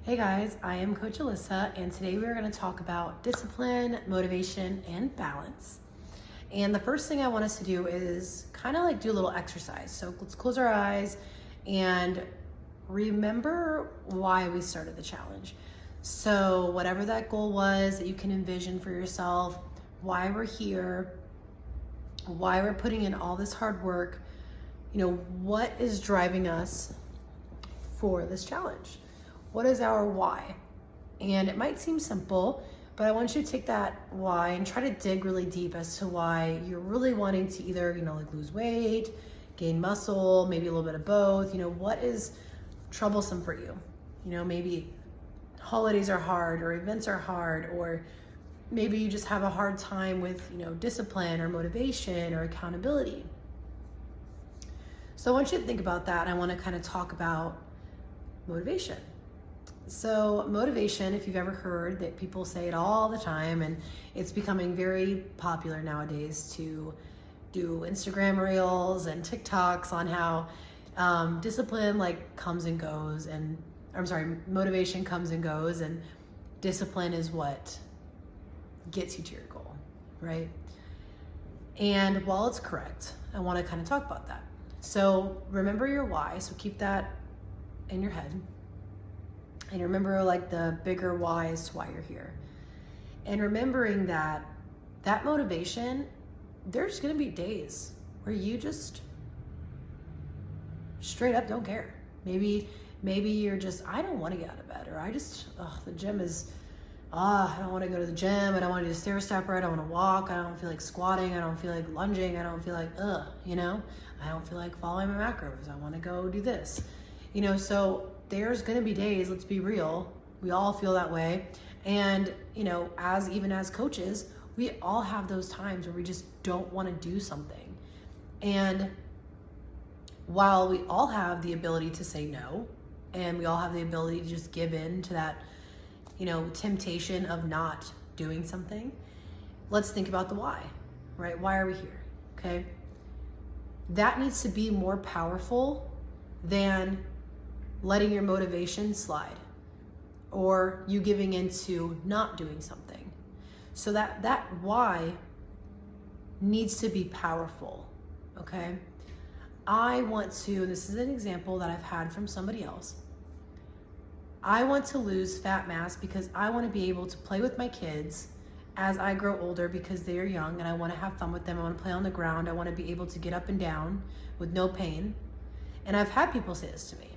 Hey guys, I am Coach Alyssa, and today we're going to talk about discipline, motivation, and balance. And the first thing I want us to do is kind of like do a little exercise. So let's close our eyes and remember why we started the challenge. So, whatever that goal was that you can envision for yourself, why we're here, why we're putting in all this hard work, what is driving us for this challenge? What is our why? And it might seem simple, but I want you to take that why and try to dig really deep as to why you're really wanting to either, like lose weight, gain muscle, maybe a little bit of both. What is troublesome for you? Maybe holidays are hard or events are hard, or maybe you just have a hard time with, discipline or motivation or accountability. So I want you to think about that. I want to kind of talk about motivation. So motivation, if you've ever heard that, people say it all the time, and it's becoming very popular nowadays to do Instagram reels and TikToks on how discipline comes and goes, and motivation comes and goes, and discipline is what gets you to your goal, right? And while it's correct, I want to kind of talk about that. So remember your why. So keep that in your head. And remember the bigger why as to why you're here. And remembering that motivation, there's gonna be days where you just straight up don't care. Maybe you're just, I don't wanna get out of bed, or the gym is, I don't wanna go to the gym, I don't wanna do the stair stepper, I don't wanna walk, I don't feel like squatting, I don't feel like lunging, I don't feel like, I don't feel like following my macros, I wanna go do this. So there's gonna be days, let's be real, we all feel that way. And, even as coaches, we all have those times where we just don't wanna do something. And while we all have the ability to say no, and we all have the ability to just give in to that, temptation of not doing something, let's think about the why, right? Why are we here, okay? That needs to be more powerful than letting your motivation slide or you giving into not doing something. So that why needs to be powerful, okay? I want to, this is an example that I've had from somebody else. I want to lose fat mass because I want to be able to play with my kids as I grow older, because they are young and I want to have fun with them. I want to play on the ground. I want to be able to get up and down with no pain. And I've had people say this to me.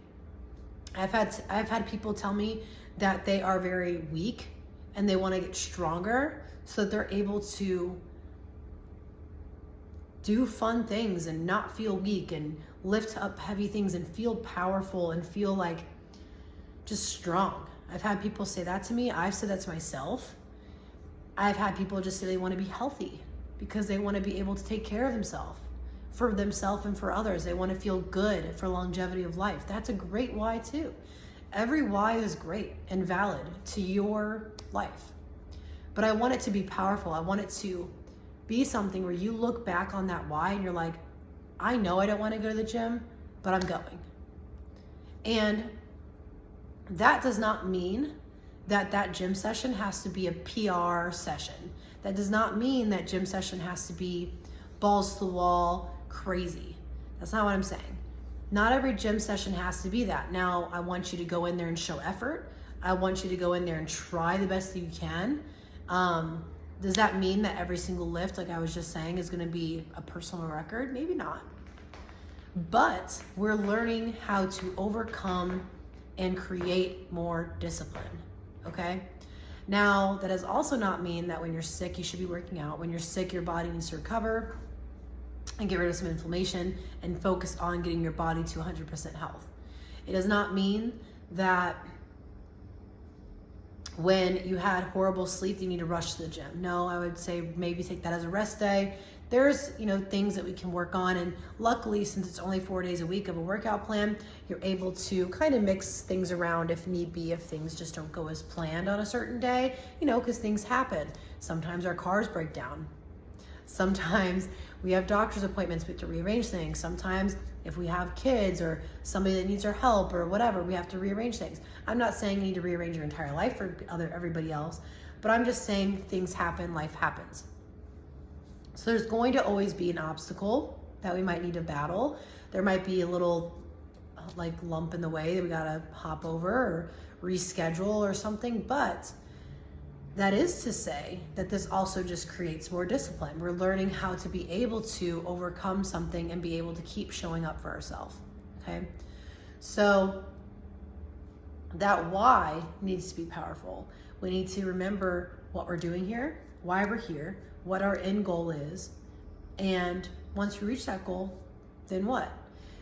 I've had people tell me that they are very weak and they want to get stronger so that they're able to do fun things and not feel weak, and lift up heavy things and feel powerful and feel like just strong. I've had people say that to me. I've said that to myself. I've had people just say they want to be healthy because they want to be able to take care of themselves, for themselves and for others. They want to feel good for longevity of life. That's a great why too. Every why is great and valid to your life. But I want it to be powerful. I want it to be something where you look back on that why and you're like, I know I don't want to go to the gym, but I'm going. And that does not mean that gym session has to be a PR session. That does not mean that gym session has to be balls to the wall, crazy. That's not what I'm saying. Not every gym session has to be that. Now, I want you to go in there and show effort. I want you to go in there and try the best that you can. Does that mean that every single lift, like I was just saying, is gonna be a personal record? Maybe not. But we're learning how to overcome and create more discipline, okay? Now, that does also not mean that when you're sick, you should be working out. When you're sick, your body needs to recover and get rid of some inflammation and focus on getting your body to 100% health. It does not mean that when you had horrible sleep, you need to rush to the gym. No, I would say maybe take that as a rest day. There's, things that we can work on. And luckily, since it's only 4 days a week of a workout plan, you're able to kind of mix things around if need be, if things just don't go as planned on a certain day, because things happen. Sometimes our cars break down. Sometimes we have doctor's appointments, we have to rearrange things. Sometimes If we have kids or somebody that needs our help or whatever, we have to rearrange things. I'm not saying you need to rearrange your entire life for everybody else, but I'm just saying things happen, life happens. So there's going to always be an obstacle that we might need to battle. There might be a little like lump in the way that we gotta hop over or reschedule or something, but that is to say that this also just creates more discipline. We're learning how to be able to overcome something and be able to keep showing up for ourselves, okay? So that why needs to be powerful. We need to remember what we're doing here, why we're here, what our end goal is, and once we reach that goal, then what?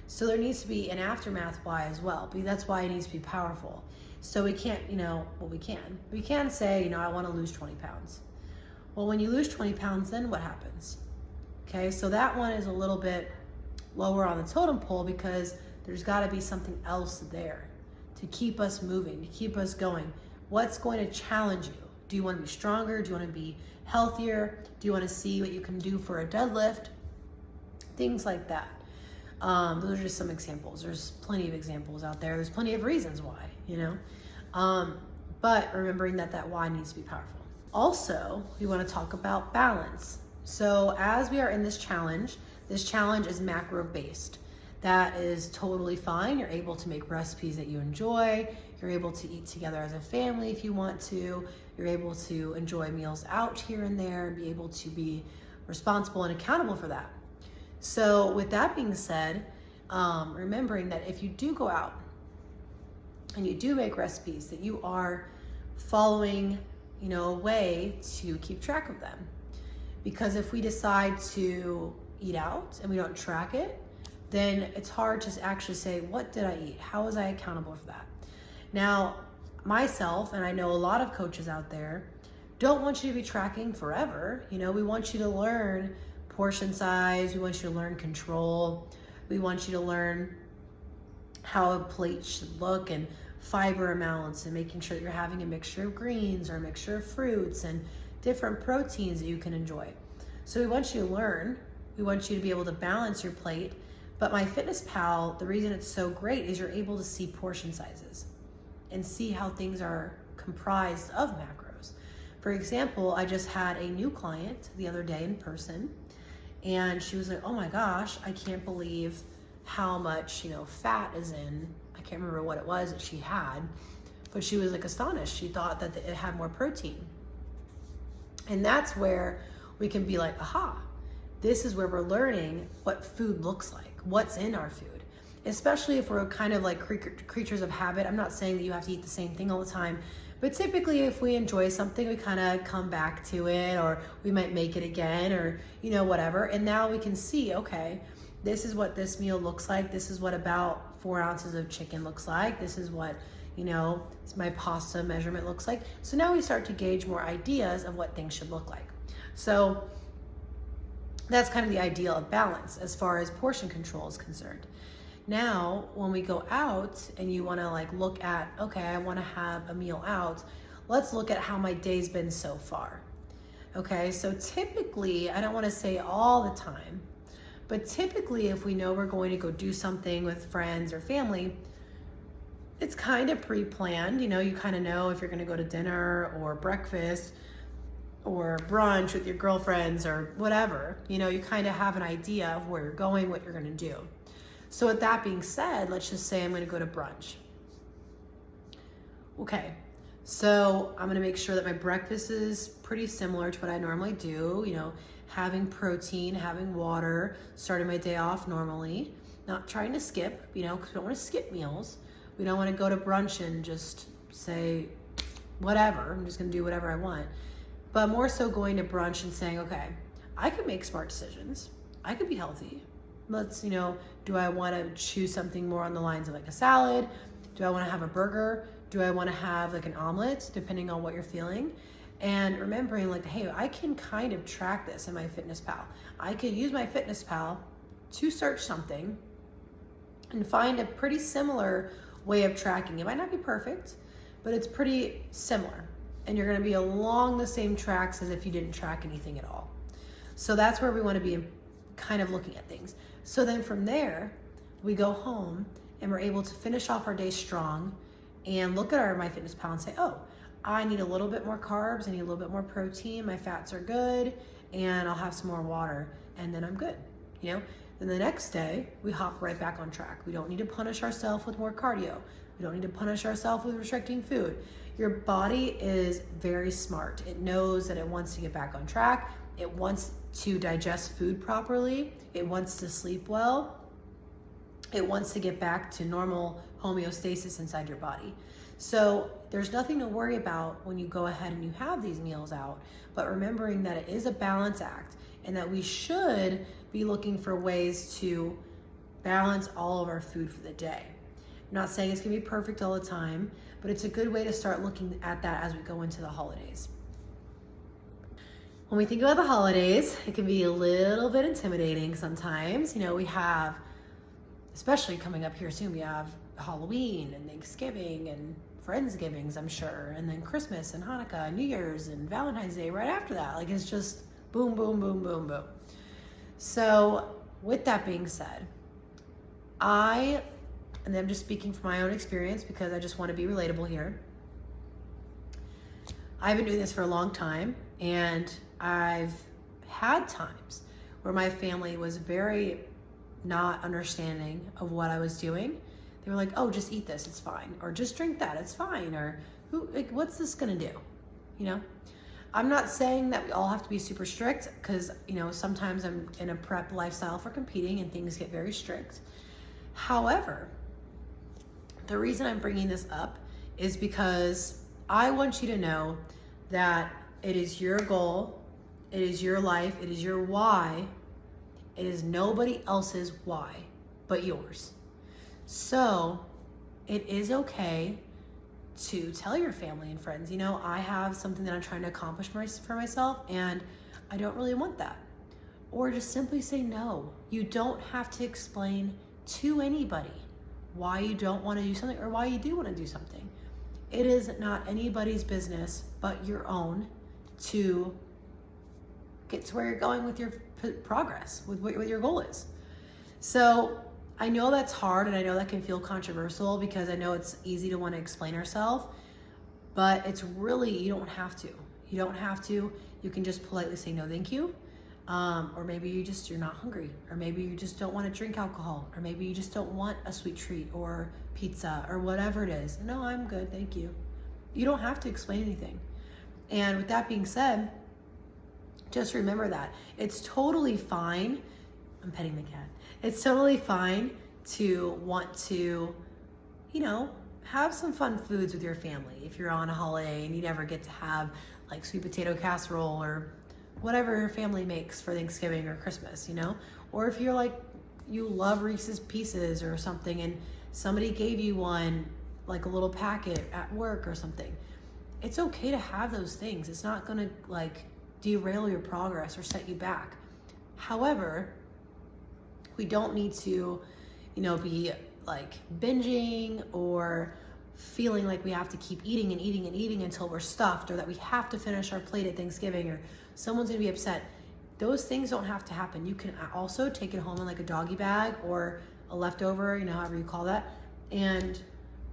So there needs to be an aftermath why as well, because that's why it needs to be powerful. So we can't, we can say, I want to lose 20 pounds. Well, when you lose 20 pounds, then what happens? Okay, so that one is a little bit lower on the totem pole because there's got to be something else there to keep us moving, to keep us going. What's going to challenge you? Do you want to be stronger? Do you want to be healthier? Do you want to see what you can do for a deadlift? Things like that. Those are just some examples. There's plenty of examples out there. There's plenty of reasons why, but remembering that why needs to be powerful. Also, we want to talk about balance. So as we are in this challenge is macro based. That is totally fine. You're able to make recipes that you enjoy. You're able to eat together as a family if you want to. You're able to enjoy meals out here and there and be able to be responsible and accountable for that. So with that being said, remembering that if you do go out and you do make recipes, that you are following, a way to keep track of them. Because if we decide to eat out and we don't track it, then it's hard to actually say, what did I eat? How was I accountable for that? Now, myself, and I know a lot of coaches out there, don't want you to be tracking forever. We want you to learn portion size. We want you to learn control. We want you to learn how a plate should look and fiber amounts and making sure that you're having a mixture of greens or a mixture of fruits and different proteins that you can enjoy. So we want you to learn. We want you to be able to balance your plate. But MyFitnessPal, the reason it's so great is you're able to see portion sizes and see how things are comprised of macros. For example, I just had a new client the other day in person, and she was like, oh my gosh, I can't believe how much, fat is in, I can't remember what it was that she had, but she was like astonished. She thought that it had more protein. And that's where we can be like, aha, this is where we're learning what food looks like, what's in our food, especially if we're kind of like creatures of habit. I'm not saying that you have to eat the same thing all the time, but typically if we enjoy something, we kind of come back to it, or we might make it again, or, whatever. And now we can see, okay, this is what this meal looks like. This is what about 4 ounces of chicken looks like. This is what, my pasta measurement looks like. So now we start to gauge more ideas of what things should look like. So that's kind of the ideal of balance as far as portion control is concerned. Now, when we go out and you want to look at, okay, I want to have a meal out, let's look at how my day's been so far. Okay, so typically, I don't want to say all the time, but typically if we know we're going to go do something with friends or family, it's kind of pre-planned. You kind of know if you're going to go to dinner or breakfast or brunch with your girlfriends or whatever. You kind of have an idea of where you're going, what you're going to do. So with that being said, let's just say I'm going to go to brunch. Okay, so I'm going to make sure that my breakfast is pretty similar to what I normally do, having protein, having water, starting my day off normally, not trying to skip, because we don't want to skip meals. We don't want to go to brunch and just say, whatever, I'm just going to do whatever I want. But more so going to brunch and saying, okay, I can make smart decisions. I could be healthy. Let's, do I want to choose something more on the lines of like a salad? Do I want to have a burger? Do I want to have like an omelet, depending on what you're feeling? And remembering hey, I can kind of track this in MyFitnessPal. I could use MyFitnessPal to search something and find a pretty similar way of tracking. It might not be perfect, but it's pretty similar. And you're going to be along the same tracks as if you didn't track anything at all. So that's where we want to be kind of looking at things. So then from there, we go home and we're able to finish off our day strong and look at our MyFitnessPal and say, oh, I need a little bit more carbs, I need a little bit more protein, my fats are good, and I'll have some more water, and then I'm good, you know? Then the next day, we hop right back on track. We don't need to punish ourselves with more cardio. We don't need to punish ourselves with restricting food. Your body is very smart. It knows that it wants to get back on track. It wants to digest food properly. It wants to sleep well. It wants to get back to normal homeostasis inside your body. So there's nothing to worry about when you go ahead and you have these meals out, but remembering that it is a balance act and that we should be looking for ways to balance all of our food for the day. I'm not saying it's gonna be perfect all the time, but it's a good way to start looking at that as we go into the holidays. When we think about the holidays, it can be a little bit intimidating sometimes. You know, we have, especially coming up here soon, we have Halloween and Thanksgiving and Friendsgivings, I'm sure, and then Christmas and Hanukkah and New Year's and Valentine's Day right after that. Like, it's just boom, boom, boom, boom, boom. So with that being said, and I'm just speaking from my own experience because I just want to be relatable here. I've been doing this for a long time, and I've had times where my family was very not understanding of what I was doing. They were like, oh, just eat this, it's fine. Or just drink that, it's fine. Or what's this gonna do? You know? I'm not saying that we all have to be super strict, because, you know, sometimes I'm in a prep lifestyle for competing and things get very strict. However, the reason I'm bringing this up is because I want you to know that it is your goal, it is your life, it is your why. It is nobody else's why but yours. So it is okay to tell your family and friends, you know, I have something that I'm trying to accomplish for myself and I don't really want that. Or just simply say no. You don't have to explain to anybody why you don't want to do something or why you do want to do something. It is not anybody's business but your own to get to where you're going with your progress, with what your goal is. So I know that's hard, and I know that can feel controversial because I know it's easy to want to explain ourselves, but it's really, you don't have to. You don't have to. You can just politely say no thank you. Or maybe you're not hungry, or maybe you just don't want to drink alcohol, or maybe you just don't want a sweet treat or pizza or whatever it is. No, I'm good, thank you. You don't have to explain anything. And with that being said, just remember that it's totally fine. I'm petting the cat. It's totally fine to want to, you know, have some fun foods with your family. If you're on a holiday and you never get to have like sweet potato casserole or whatever your family makes for Thanksgiving or Christmas, you know? Or if you're like, you love Reese's Pieces or something and somebody gave you one, like a little packet at work or something. It's okay to have those things. It's not gonna like derail your progress or set you back. However, we don't need to, you know, be like binging or feeling like we have to keep eating and eating and eating until we're stuffed, or that we have to finish our plate at Thanksgiving, or someone's gonna be upset. Those things don't have to happen. You can also take it home in like a doggy bag or a leftover, you know, however you call that, and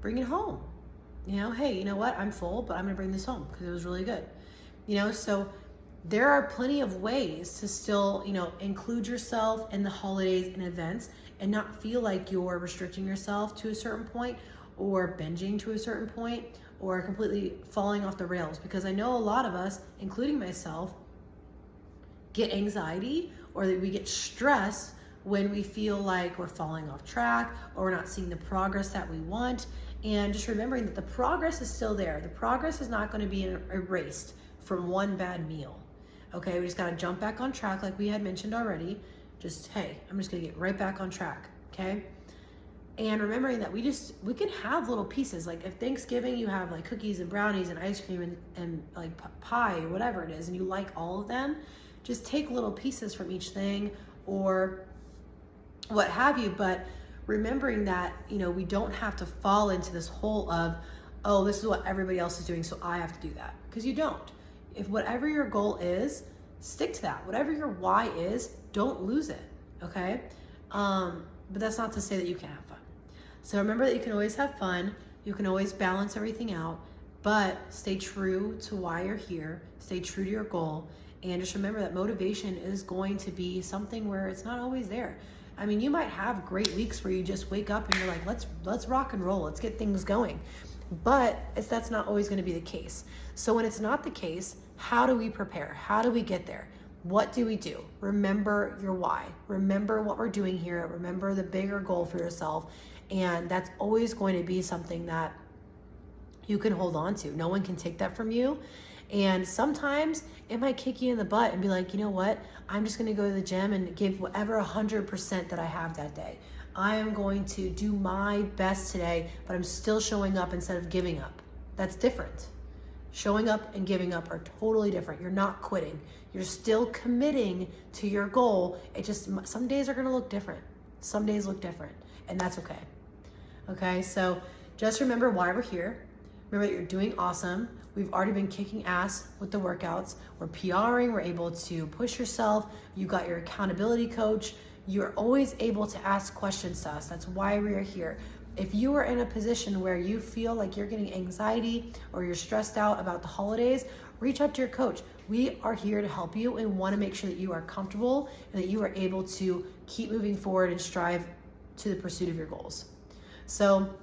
bring it home. You know, hey, you know what? I'm full, but I'm gonna bring this home because it was really good. You know, so there are plenty of ways to still, you know, include yourself in the holidays and events and not feel like you're restricting yourself to a certain point or binging to a certain point or completely falling off the rails. Because I know a lot of us, including myself, get anxiety or that we get stressed when we feel like we're falling off track or we're not seeing the progress that we want. And just remembering that the progress is still there. The progress is not going to be erased from one bad meal. Okay, we just got to jump back on track like we had mentioned already. Just, hey, I'm just going to get right back on track, okay? And remembering that we can have little pieces. Like if Thanksgiving you have like cookies and brownies and ice cream and like pie or whatever it is, and you like all of them, just take little pieces from each thing or what have you. But remembering that, you know, we don't have to fall into this hole of, oh, this is what everybody else is doing, so I have to do that. Because you don't. If whatever your goal is, stick to that. Whatever your why is, don't lose it, okay? but that's not to say that you can't have fun. So remember that you can always have fun. You can always balance everything out, but stay true to why you're here. Stay true to your goal. And just remember that motivation is going to be something where it's not always there. I mean, you might have great weeks where you just wake up and you're like, let's rock and roll. Let's get things going. But that's not always going to be the case. So when it's not the case, how do we prepare? How do we get there? What do we do? Remember your why. Remember what we're doing here. Remember the bigger goal for yourself. And that's always going to be something that you can hold on to. No one can take that from you. And sometimes it might kick you in the butt and be like, you know what? I'm just going to go to the gym and give whatever 100% that I have that day. I am going to do my best today, but I'm still showing up instead of giving up. That's different. Showing up and giving up are totally different. You're not quitting. You're still committing to your goal. It just, some days are going to look different. Some days look different, and that's okay. Okay, so just remember why we're here. Remember that you're doing awesome. We've already been kicking ass with the workouts. We're PRing, we're able to push yourself. You got your accountability coach. You're always able to ask questions to us. That's why we are here. If you are in a position where you feel like you're getting anxiety or you're stressed out about the holidays, reach out to your coach. We are here to help you and want to make sure that you are comfortable and that you are able to keep moving forward and strive to the pursuit of your goals. So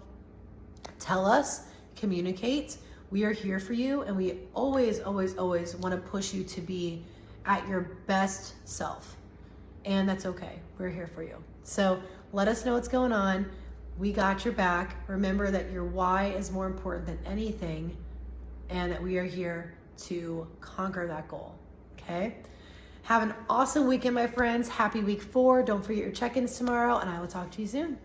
tell us, communicate. We are here for you, and we always, always, always want to push you to be at your best self. And that's okay. We're here for you. So let us know what's going on. We got your back. Remember that your why is more important than anything, and that we are here to conquer that goal. Okay? Have an awesome weekend, my friends. Happy week 4. Don't forget your check-ins tomorrow, and I will talk to you soon.